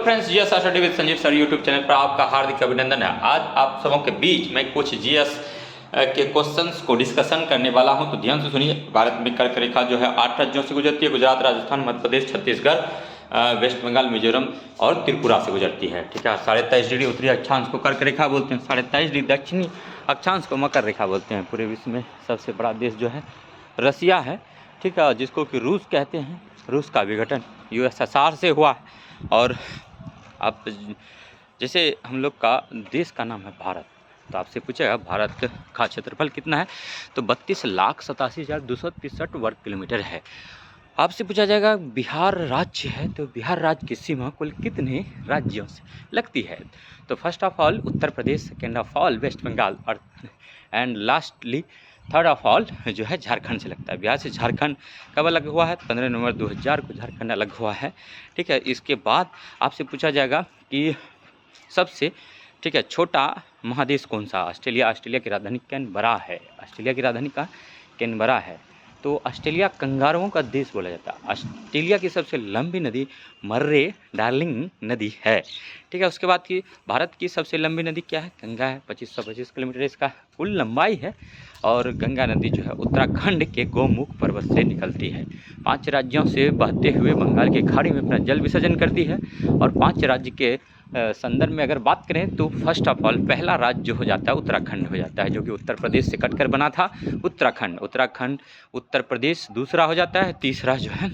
Friends, GS study with Sanjeev sir YouTube channel पर आपका हार्दिक अभिनंदन है। आज आप सबों के बीच मैं कुछ जीएस के क्वेश्चंस को डिस्कशन करने वाला हूं, तो ध्यान से सुनिए। भारत में कर्क रेखा जो है 8 राज्यों से गुजरती है। गुजरात, राजस्थान, मध्य प्रदेश, छत्तीसगढ़, वेस्ट बंगाल, मिजोरम और त्रिपुरा से गुजरती है। ठीक है। 23.5 डिग्री उत्तरी अक्षांश को कर्क रेखा बोलते हैं, 23.5 डिग्री दक्षिणी अक्षांश को मकर रेखा बोलते हैं। पूरे विश्व में सबसे बड़ा देश जो है रसिया है, ठीक है, जिसको कि रूस कहते हैं। रूस का विघटन यूएसएसआर से हुआ है। और आप जैसे हम लोग का देश का नाम है भारत, तो आपसे पूछेगा भारत का क्षेत्रफल कितना है, तो 32,87,263 वर्ग किलोमीटर है। आपसे पूछा जाएगा बिहार राज्य है, तो बिहार राज्य की सीमा कुल कितने राज्यों से लगती है, तो first of all Uttar Pradesh, second of all West Bengal और and lastly third of all जो है झारखंड से लगता है। बिहार से झारखंड कब अलग हुआ है, 15 नवंबर 2000 को झारखंड अलग हुआ है। ठीक है। इसके बाद आपसे पूछा जाएगा कि सबसे ठीक है छोटा महादेश कौन सा, ऑस्ट्रेलिया। ऑस्ट्रेलिया की राजधानी कैनबरा है। ऑस्ट्रेलिया की राजधानी का कैनबरा है। तो ऑस्ट्रेलिया कंगारुओं का देश बोला जाता है। ऑस्ट्रेलिया की सबसे लंबी नदी मर्रे डार्लिंग नदी है। ठीक है। उसके बाद की भारत की सबसे लंबी नदी क्या है, गंगा है। 2525 किलोमीटर इसका कुल लंबाई है। और गंगा नदी जो है उत्तराखंड के गौमुख पर्वत से निकलती है। 5 राज्यों से बहते हुए बंगाल की खाड़ी में अपना जल विसर्जन करती है। और 5 राज्य के संदर्भ में अगर बात करें तो फर्स्ट ऑफ ऑल पहला राज्य जो हो जाता है उत्तराखंड हो जाता है, जो कि उत्तर प्रदेश से कटकर बना था। उत्तराखंड उत्तर प्रदेश दूसरा हो जाता है। तीसरा जो है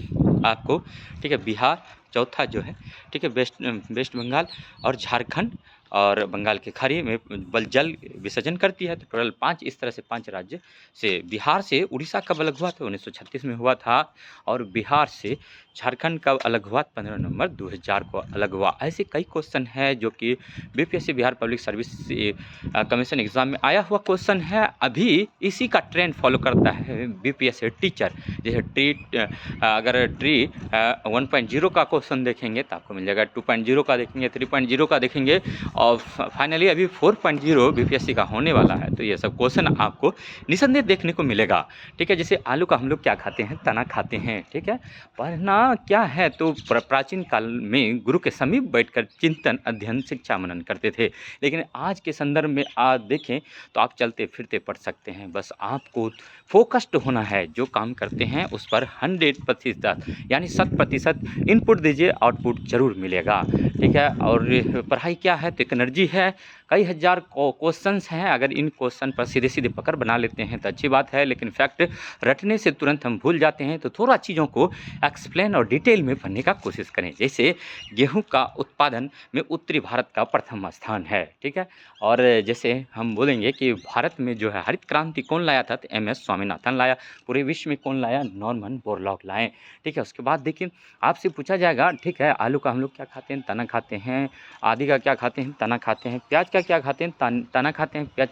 आपको ठीक है बिहार, चौथा जो है ठीक है वेस्ट बंगाल और झारखंड और बंगाल की खाड़ी में जल विसर्जन करती है। तो टोटल 5, इस तरह से 5 राज्य से। बिहार से उड़ीसा कब अलग हुआ था, 1936 में हुआ था। और बिहार से झारखंड कब अलग हुआ, 15 नवंबर 2000 को अलग हुआ। ऐसे कई क्वेश्चन है जो कि BPSC Bihar public service commission exam में आया हुआ क्वेश्चन है। अभी इसी का ट्रेंड फॉलो करता है बीपीएससी टीचर। जैसे अगर ट्री 1.0 का क्वेश्चन देखेंगे तो आपको मिल जाएगा, 2.0 का देखेंगे, 3.0 का देखेंगे और फाइनली अभी 4.0 बीपीएससी का होने वाला है। तो ये सब क्वेश्चन आपको निसंदेह देखने को मिलेगा। ठीक है। जैसे आलू का हम लोग क्या खाते हैं, तना खाते हैं। ठीक है। पढ़ना क्या है, तो प्राचीन काल में गुरु के समीप बैठकर चिंतन, अध्ययन, शिक्षा मनन करते थे। लेकिन आज के संदर्भ में आज देखें तो आप चलते फिरते पढ़ सकते हैं। बस आपको फोकस्ड होना है, जो काम करते हैं उस पर 100% यानी 100% इनपुट दीजिए, आउटपुट जरूर मिलेगा। ठीक है। और पढ़ाई क्या है, तो एक एनर्जी है। कई हज़ार क्वेश्चंस हैं। अगर इन क्वेश्चन पर सीधे सीधे पकड़ बना लेते हैं तो अच्छी बात है, लेकिन फैक्ट रटने से तुरंत हम भूल जाते हैं। तो थोड़ा चीज़ों को एक्सप्लेन और डिटेल में पढ़ने का कोशिश करें। जैसे गेहूं का उत्पादन में उत्तरी भारत का प्रथम स्थान है। ठीक है। और जैसे हम बोलेंगे कि भारत में जो है हरित क्रांति कौन लाया था, तो एम.एस. स्वामीनाथन लाया। पूरे विश्व में कौन लाया, नॉर्मन बोरलॉग लाए। ठीक है। उसके बाद देखिए आपसे पूछा जाएगा, ठीक है, आलू का हम लोग क्या खाते हैं, तना खाते हैं। आदि का क्या खाते हैं, तना खाते हैं। प्याज का क्या खाते हैं, तना खाते हैं। प्याज